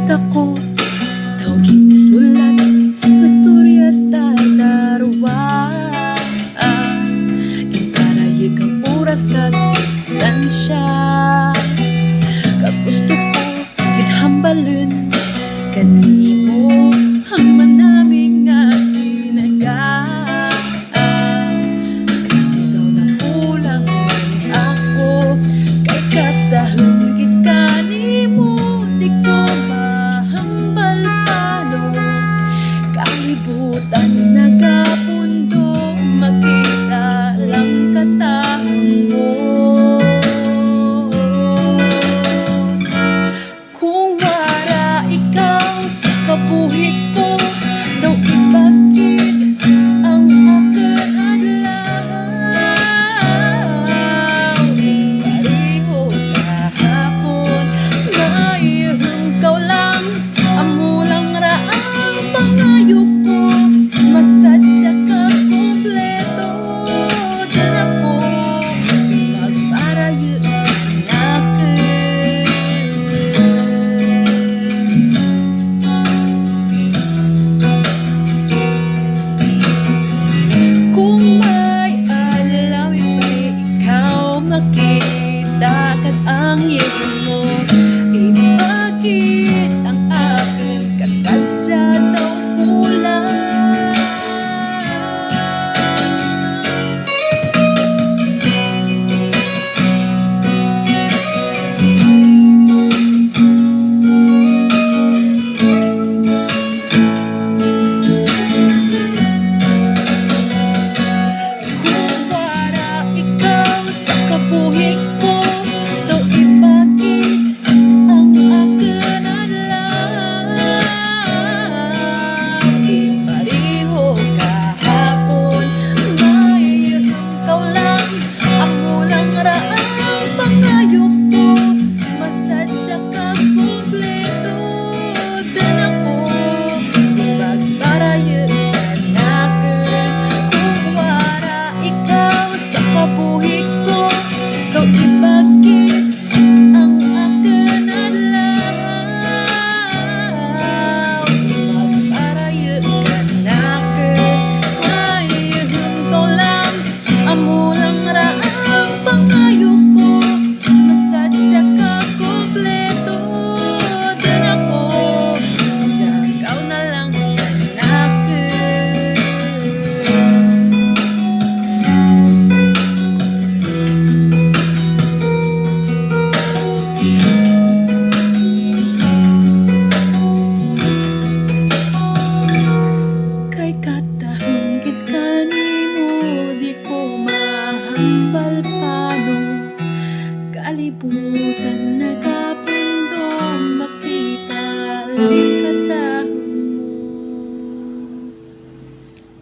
ako tao ginsulat istorya tadarwa gintarayig ang oras kag distansya kag gusto ko gidhambalin kanimo ang manaming nga ginagaan kasi daw nakulang man ako kay katahon gid kanimo di ko mahambal pano kalibutan nagapundo makita lang katahon mo kung wala ikaw sa kabuhit ko daw ibagid ang aking adlaw pareho kahapon naihungkaw lang amo lang ra ang pangayo ko masadya ka kompleto dara ko magparayo kung may alawin may ikaw makita kag ang iyong mo ibagid ang akin kasadya daw kulang kung wala ikaw sa kabuhit ko daw ibagid ang aking adlaw pareho kahapon naihungkaw lang amo lang ra ang pangayo ko masadya ka kompleto din ako magparayo kung wala ikaw sa kabuhit ko daw ibagid ang aking adlaw magparayo naihungkaw lang amo lang ra ang pangayo ko masadya ka kompleto din ako jagaw na lang kanakin kay katahon gid kanimo di ko mahambal pano kalibutan